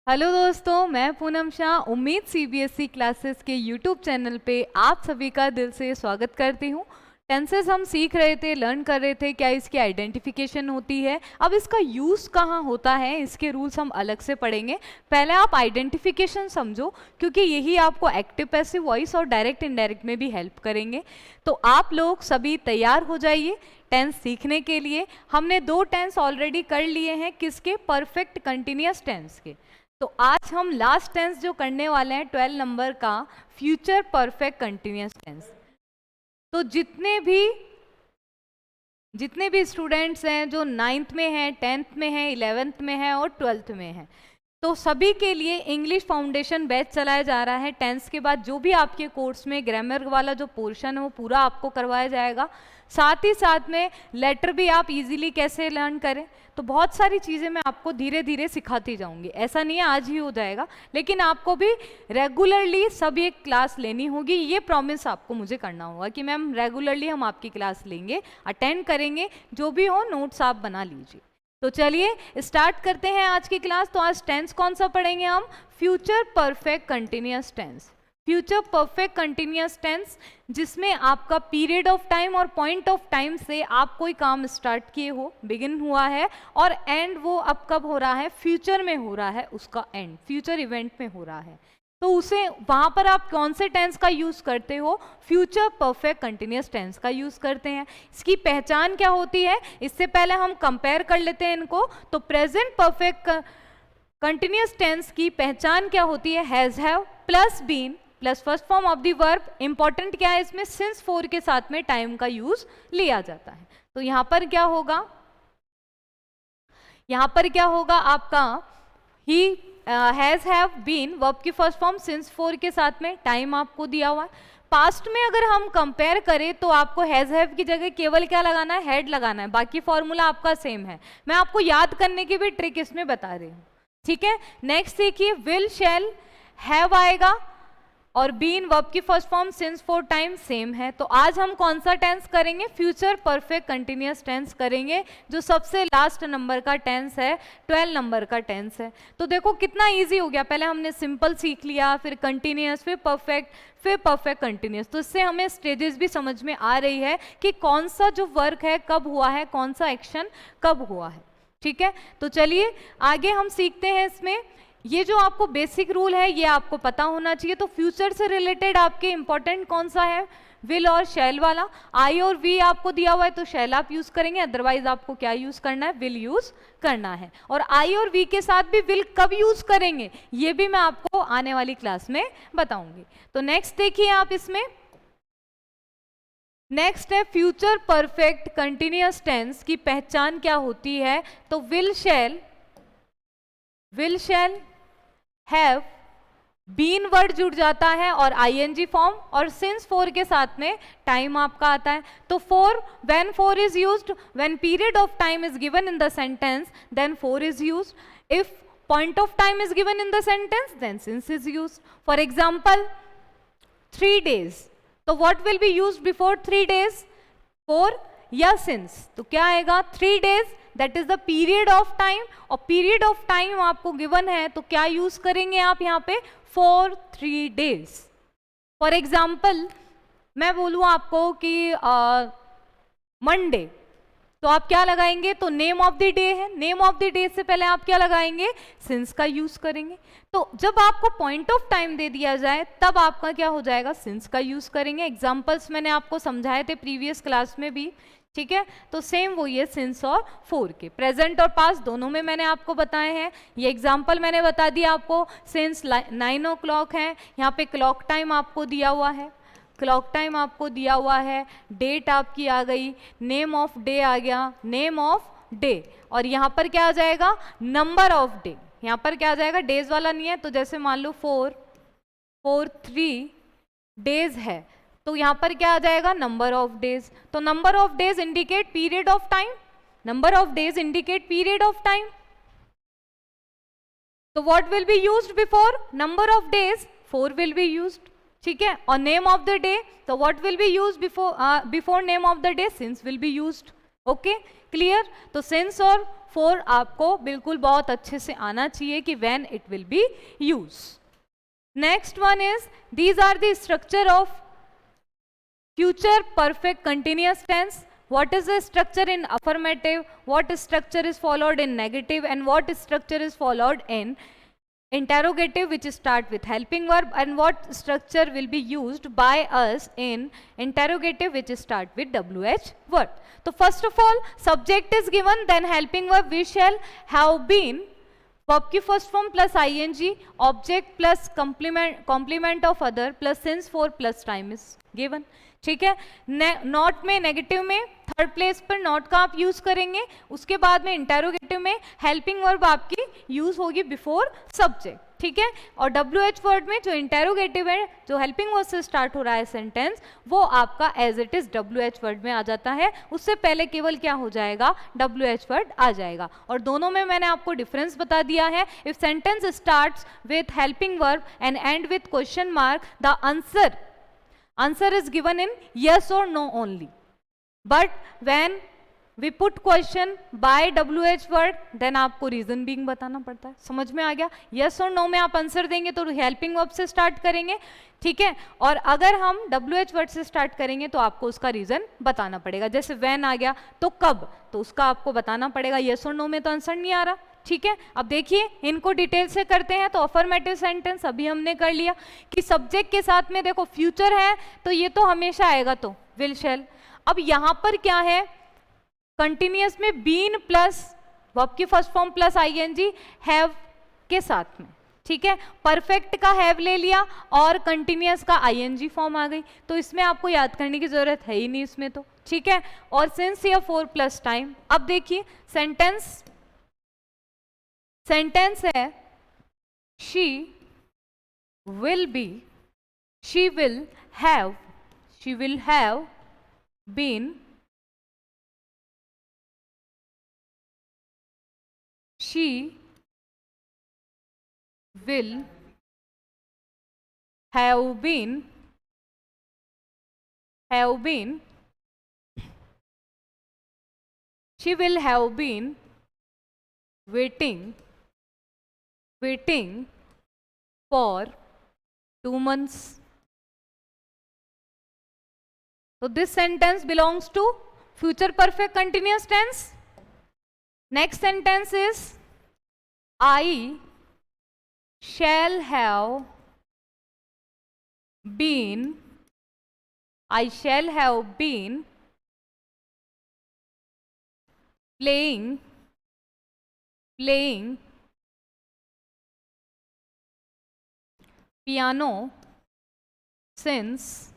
Hello दोस्तों, मैं पूनम शाह उम्मीद सीबीएसई क्लासेस के यूट्यूब चैनल पे आप सभी का दिल से स्वागत करती हूँ। टेंसेस हम सीख रहे थे, लर्न कर रहे थे, क्या इसकी आइडेंटिफिकेशन होती है, अब इसका यूज़ कहाँ होता है, इसके रूल्स हम अलग से पढ़ेंगे। पहले आप आइडेंटिफिकेशन समझो, क्योंकि यही आपको एक्टिव पैसिव वॉइस और डायरेक्ट इनडायरेक्ट में भी हेल्प करेंगे। तो आप लोग सभी तैयार हो जाइए टेंस सीखने के लिए। हमने 2 टेंस ऑलरेडी कर लिए हैं, किसके? परफेक्ट कंटिन्यूअस टेंस के। तो आज हम लास्ट टेंस जो करने वाले हैं 12 नंबर का, फ्यूचर परफेक्ट कंटिन्यूअस टेंस। तो जितने भी स्टूडेंट्स हैं जो 9th में हैं, 10th में हैं, 11th में हैं और 12th में हैं, तो सभी के लिए इंग्लिश फाउंडेशन बैच चलाया जा रहा है। टेंस के बाद जो भी आपके कोर्स में ग्रामर वाला जो पोर्शन है वो पूरा आपको करवाया जाएगा। साथ ही साथ में लेटर भी आप इजीली कैसे लर्न करें, तो बहुत सारी चीज़ें मैं आपको धीरे धीरे सिखाती जाऊंगी। ऐसा नहीं है आज ही हो जाएगा, लेकिन आपको भी रेगुलरली सब एक क्लास लेनी होगी। ये प्रॉमिस आपको मुझे करना होगा कि मैम रेगुलरली हम आपकी क्लास लेंगे, अटेंड करेंगे, जो भी हो नोट्स आप बना लीजिए। तो चलिए स्टार्ट करते हैं आज की क्लास। तो आज टेंस कौन सा पढ़ेंगे हम? Future perfect continuous tense. Future perfect continuous tense जिसमें आपका पीरियड ऑफ टाइम और पॉइंट ऑफ टाइम से आप कोई काम स्टार्ट किए हो, बिगिन हुआ है, और एंड वो अब कब हो रहा है? फ्यूचर में हो रहा है, उसका एंड फ्यूचर इवेंट में हो रहा है। तो उसे वहां पर आप कौन से टेंस का यूज करते हो? फ्यूचर परफेक्ट कंटिन्यूअस टेंस का यूज करते हैं। इसकी पहचान क्या होती है? इससे पहले हम कंपेयर कर लेते हैं इनको। तो प्रेजेंट परफेक्ट कंटिन्यूअस टेंस की पहचान क्या होती है? Has, have plus been plus first form of the verb. Important क्या है इसमें? सिंस 4 के साथ में टाइम का यूज लिया जाता है। तो यहां पर क्या होगा? यहां पर क्या होगा आपका? He has, have, been, verb की फर्स्ट फॉर्म, सिंस 4 के साथ में टाइम आपको दिया हुआ है। पास्ट में अगर हम कंपेयर करें तो आपको हैज, हैव की जगह केवल क्या लगाना है? हैड लगाना है। बाकी फॉर्मूला आपका सेम है। मैं आपको याद करने की भी ट्रिक इसमें बता रही हूँ, ठीक है। नेक्स्ट देखिए, विल, शैल, हैव आएगा और बीन वर्ब की first form, since 4 time same है। तो आज हम कौन सा टेंस करेंगे? फ्यूचर परफेक्ट कंटिन्यूअस टेंस करेंगे, जो सबसे लास्ट नंबर का टेंस है, 12 नंबर का टेंस है। तो देखो कितना इजी हो गया। पहले हमने सिंपल सीख लिया, फिर कंटिन्यूअस, फिर परफेक्ट, फिर परफेक्ट कंटिन्यूअस। तो इससे हमें स्टेजेस भी समझ में आ रही है कि कौन सा जो वर्क है कब हुआ है, कौन सा एक्शन कब हुआ है, ठीक है। तो चलिए आगे हम सीखते हैं। इसमें ये जो आपको बेसिक रूल है ये आपको पता होना चाहिए। तो फ्यूचर से रिलेटेड आपके इंपॉर्टेंट कौन सा है? विल और शैल वाला। आई और वी आपको दिया हुआ है तो शैल आप यूज करेंगे, अदरवाइज आपको क्या यूज करना है? विल यूज करना है। और आई और वी के साथ भी विल कब यूज करेंगे ये भी मैं आपको आने वाली क्लास में बताऊंगी। तो नेक्स्ट देखिए आप, इसमें नेक्स्ट है फ्यूचर परफेक्ट कंटिन्यूअस टेंस की पहचान क्या होती है? तो will, shall, have, been word जुड़ जाता है और आईएनजी फॉर्म, और सिंस 4 के साथ में टाइम आपका आता है। तो when 4 is used, when period of time is given in the sentence, then 4 is used. If point of time is given in the sentence, then since is used. For example 3 days, तो what will be used before 3 days? 4 या since. तो क्या आएगा? 3 days, that is the period of time. और period of time आपको given है तो क्या यूज करेंगे आप यहाँ पे? For 3 days। फॉर एग्जाम्पल मैं बोलूँ आपको कि मंडे, तो आप क्या लगाएंगे? तो नेम ऑफ द डे है, नेम ऑफ द डे से पहले आप क्या लगाएंगे? सिंस का यूज करेंगे। तो जब आपको पॉइंट ऑफ टाइम दे दिया जाए तब आपका क्या हो जाएगा? सिंस का यूज करेंगे। एग्जाम्पल्स मैंने आपको समझाए थे प्रीवियस क्लास में भी, ठीक है। तो सेम वही है सिंस और 4 के। प्रेजेंट और पास्ट दोनों में मैंने आपको बताए हैं। ये एग्जाम्पल मैंने बता दिया आपको। सिंस 9 o'clock है, यहाँ पे क्लॉक टाइम आपको दिया हुआ है, क्लॉक टाइम आपको दिया हुआ है, डेट आपकी आ गई, नेम ऑफ डे आ गया, नेम ऑफ डे। और यहाँ पर क्या आ जाएगा? Number of day. यहाँ पर क्या आ जाएगा? डेज वाला नहीं है, तो जैसे मान लो 3 डेज है, तो यहां पर क्या आ जाएगा? Number of days. तो number of days indicate period of time, number of days indicate period of time. तो what will be used before number of days? 4 will be used, ठीक है। और नेम ऑफ द डे, तो what will be used before name of the day? Since will be used, okay clear. तो since और for आपको बिल्कुल बहुत अच्छे से आना चाहिए कि when it will be use. Next one is these are the structure of future perfect continuous tense. What is the structure in affirmative, what structure is followed in negative, and what structure is followed in interrogative, which start with helping verb, and what structure will be used by us in interrogative, which start with WH word. So first of all, subject is given, then helping verb we shall have been, verb की first form plus I N G, object plus complement of other plus since for plus time is given. ठीक है, not में negative में third place पर not का आप use करेंगे, उसके बाद में इंटेरोगेटिव में हेल्पिंग वर्ब आपकी यूज होगी बिफोर सब्जेक्ट। ठीक है, और डब्ल्यू एच वर्ड में जो इंटेरोगेटिव है, जो हेल्पिंग वर्ड से स्टार्ट हो रहा है सेंटेंस, वो आपका as it is W H word में आ जाता है, उससे पहले केवल क्या हो जाएगा, डब्ल्यू एच वर्ड आ जाएगा। और दोनों में मैंने आपको डिफरेंस बता दिया है। If sentence starts with helping verb and and with question mark, the answer is given in yes or no only, but when we put question by WH word, then आपको रीजन बीइंग बताना पड़ता है। समझ में आ गया? yes और no में आप आंसर देंगे तो हेल्पिंग वर्ब से स्टार्ट करेंगे, ठीक है, और अगर हम WH वर्ड से स्टार्ट करेंगे तो आपको उसका रीजन बताना पड़ेगा। जैसे when आ गया तो कब, तो उसका आपको बताना पड़ेगा। yes और no में तो आंसर नहीं आ रहा। ठीक है, अब देखिए इनको डिटेल से करते हैं। तो अफर्मेटिव सेंटेंस अभी हमने कर लिया कि सब्जेक्ट के साथ में देखो फ्यूचर है तो ये तो हमेशा आएगा, तो विल शैल। अब यहां पर क्या है, कंटिन्यूअस में बीन प्लस वर्ब की first form plus I N G have के साथ में। ठीक है, परफेक्ट का हैव ले लिया और कंटिन्यूअस का आईएनजी फॉर्म आ गई, तो इसमें आपको याद करने की जरूरत है ही नहीं इसमें तो। ठीक है, और सिंस या फॉर प्लस टाइम। अब देखिए सेंटेंस है she will be, she will have been, she will have been she will have been waiting for 2 months. So this sentence belongs to future perfect continuous tense. Next sentence is I shall have been playing piano since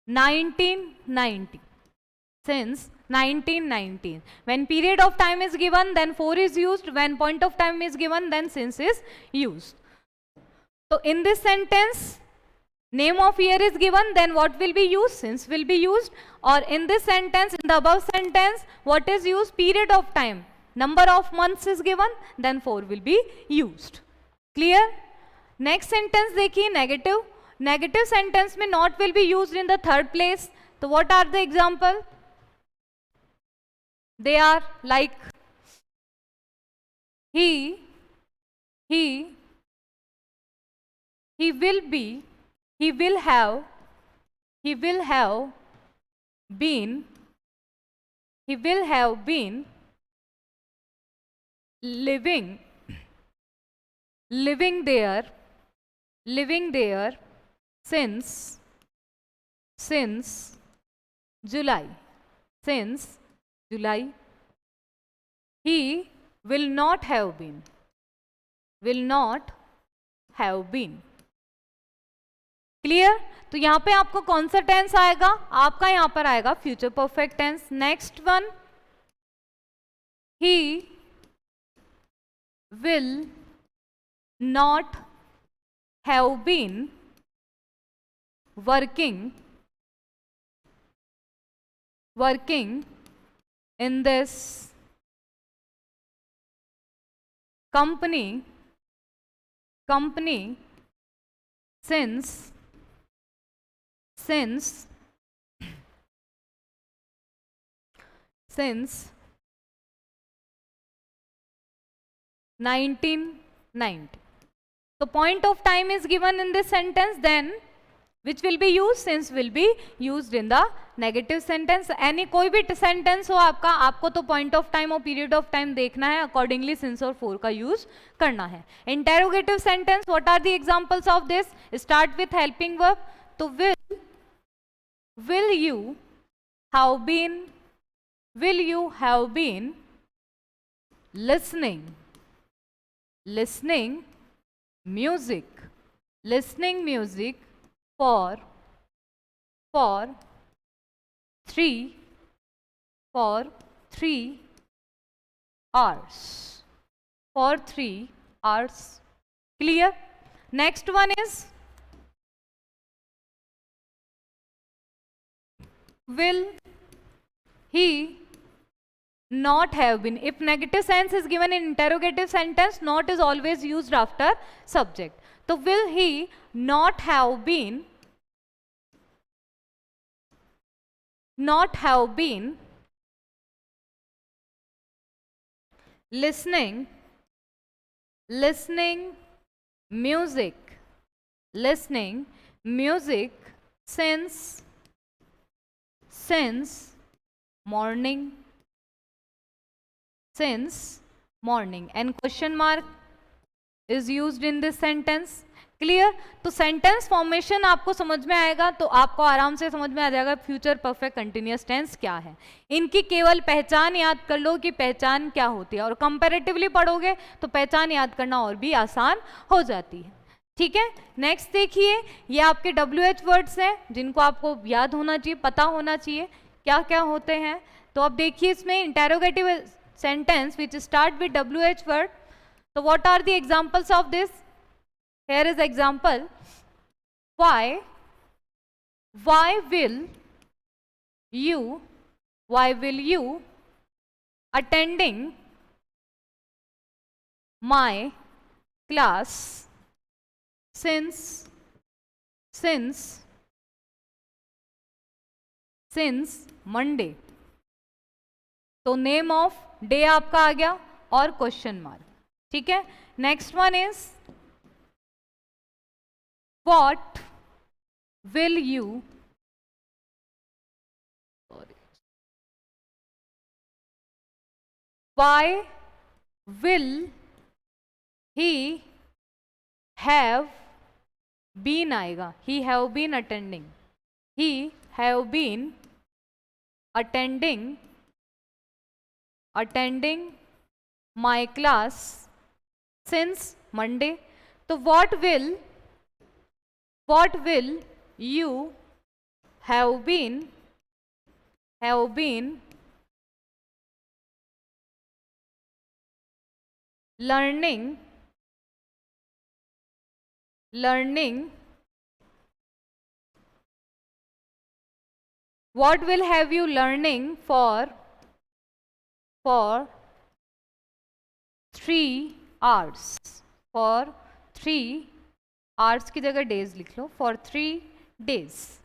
1990. Since 1919. When period of time is given, then for is used. When point of time is given, then since is used. So in this sentence, name of year is given, then what will be used? Since will be used. Or in this sentence, in the above sentence, what is used? Period of time. Number of months is given, then for will be used. Clear? Next sentence देखिए, negative. Negative sentence में not will be used in the third place. So what are the example? They are like he will be, he will have been living there since July. He will not have been. Clear? तो यहां पे आपको कौन सा tense आएगा? आपका यहां पर आएगा future perfect tense. Next one, he will not have been working in this company since since 1990. So point of time is given in this sentence, then which will be used? Since will be used in the negative sentence. Any कोई भी sentence हो आपका, आपको तो point of time और period of time देखना है, accordingly since और for का use करना है. Interrogative sentence, what are the examples of this? Start with helping verb. तो will you have been listening music for 3 hours. For 3 hours. Clear? Next one is, will he not have been? If negative sense is given in interrogative sentence, not is always used after subject. So will he not have been listening music since morning, and question mark is used in this sentence. Clear? तो sentence formation आपको समझ में आएगा तो आपको आराम से समझ में आ जाएगा फ्यूचर परफेक्ट कंटिन्यूअस टेंस क्या है. इनकी केवल पहचान याद कर लो कि पहचान क्या होती है, और कंपैरेटिवली पढ़ोगे तो पहचान याद करना और भी आसान हो जाती है. ठीक है, नेक्स्ट देखिए, ये आपके WH वर्ड्स हैं जिनको आपको याद होना चाहिए, पता होना चाहिए क्या क्या होते हैं. तो अब देखिए इसमें interrogative sentence which start with WH word. तो what are the examples of this? Here is example. Why will you attending my class since Monday? तो नेम ऑफ डे आपका आ गया और क्वेश्चन मार्क. ठीक है, next one is, what will you why will he have been आएगा, he have been attending my class since Monday. तो what will you have been learning what will have you learning for 3 hours. For 3 hours की जगह days लिख लो, for 3 days.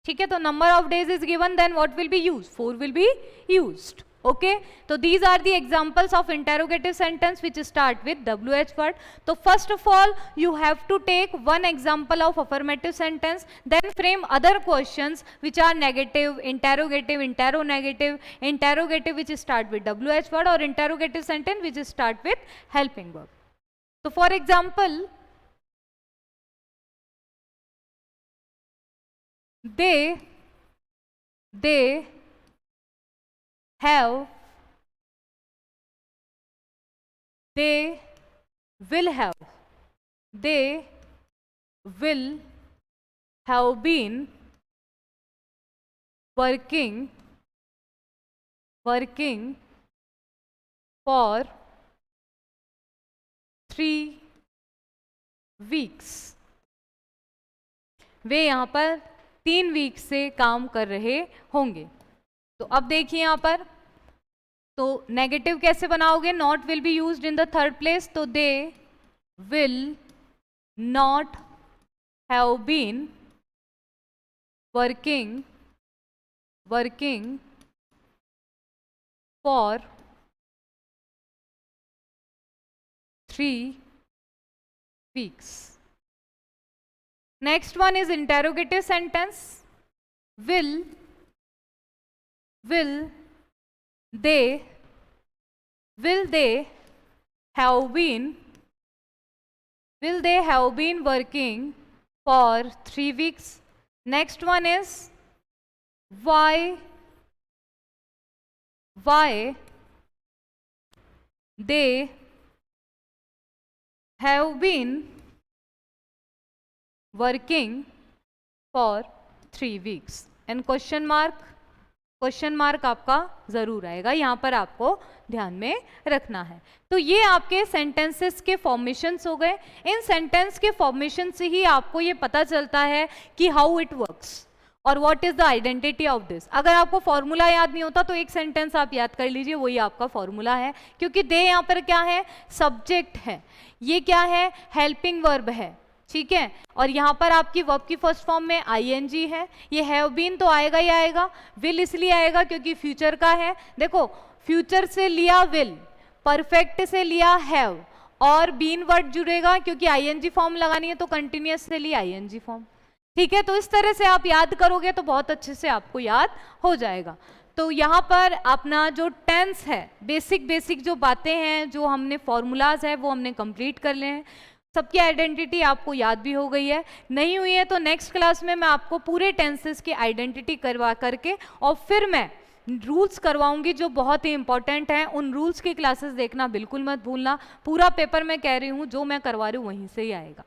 ठीक है, तो number of days is given, then what will be used? 4 will be used. Okay, तो these are the examples of interrogative sentence which start with WH word. तो first of all you have to take one example of affirmative sentence, then frame other questions which are negative, interrogative, interronegative, interrogative which start with WH word, और interrogative sentence which start with helping verb. तो for example, they will have been working for 3 weeks. वे यहाँ पर 3 week से काम कर रहे होंगे. तो अब देखिए यहाँ पर, तो नेगेटिव कैसे बनाओगे? Not will be used in the third place. तो they will not have been working for 3 weeks. Next one is interrogative sentence. Will they have been working for 3 weeks? Next one is why they have been working for 3 weeks. And question mark आपका जरूर आएगा, यहाँ पर आपको ध्यान में रखना है। तो ये आपके सेंटेंसेस के फॉर्मेशंस हो गए। इन सेंटेंस के फॉर्मेशन से ही आपको ये पता चलता है कि हाउ इट वर्क्स और what is the identity of this. अगर आपको फॉर्मूला याद नहीं होता तो एक सेंटेंस आप याद कर लीजिए, वही आपका फॉर्मूला है, क्योंकि दे यहाँ पर क्या है, सब्जेक्ट है, ये क्या है, हेल्पिंग वर्ब है, ठीक है। और यहाँ पर आपकी वर्ब की फर्स्ट फॉर्म में आईएनजी है, ये हैव बीन तो आएगा ही आएगा, विल इसलिए आएगा क्योंकि फ्यूचर का है। देखो फ्यूचर से लिया विल, परफेक्ट से लिया हैव, और बीन वर्ड जुड़ेगा क्योंकि आईएनजी फॉर्म लगानी है तो कंटिन्यूअस से लिया आईएनजी फॉर्म, ठीक है। तो इस तरह से आप याद करोगे तो बहुत अच्छे से आपको याद हो जाएगा। तो यहाँ पर अपना जो टेंस है, बेसिक जो बातें हैं, जो हमने फॉर्मूलाज है वो हमने कंप्लीट कर लिए हैं। सबकी आइडेंटिटी आपको याद भी हो गई है, नहीं हुई है तो नेक्स्ट क्लास में मैं आपको पूरे टेंसेस की आइडेंटिटी करवा करके और फिर मैं रूल्स करवाऊंगी जो बहुत ही इंपॉर्टेंट हैं। उन रूल्स की क्लासेस देखना बिल्कुल मत भूलना। पूरा पेपर मैं कह रही हूँ जो मैं करवा रही हूँ वहीं से ही आएगा,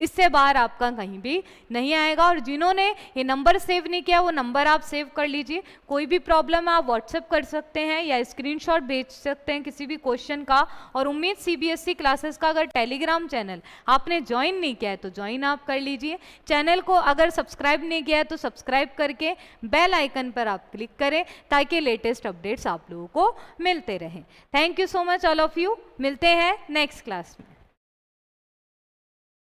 इससे बाहर आपका कहीं भी नहीं आएगा। और जिन्होंने ये नंबर सेव नहीं किया वो नंबर आप सेव कर लीजिए। कोई भी प्रॉब्लम है आप व्हाट्सएप कर सकते हैं या स्क्रीनशॉट भेज सकते हैं किसी भी क्वेश्चन का। और उम्मीद सीबीएसई क्लासेस का अगर टेलीग्राम चैनल आपने ज्वाइन नहीं किया है तो ज्वाइन आप कर लीजिए। चैनल को अगर सब्सक्राइब नहीं किया है तो सब्सक्राइब करके बेल आइकन पर आप क्लिक करें ताकि लेटेस्ट अपडेट्स आप लोगों को मिलते रहें। Thank you so much all of you. मिलते हैं नेक्स्ट क्लास में।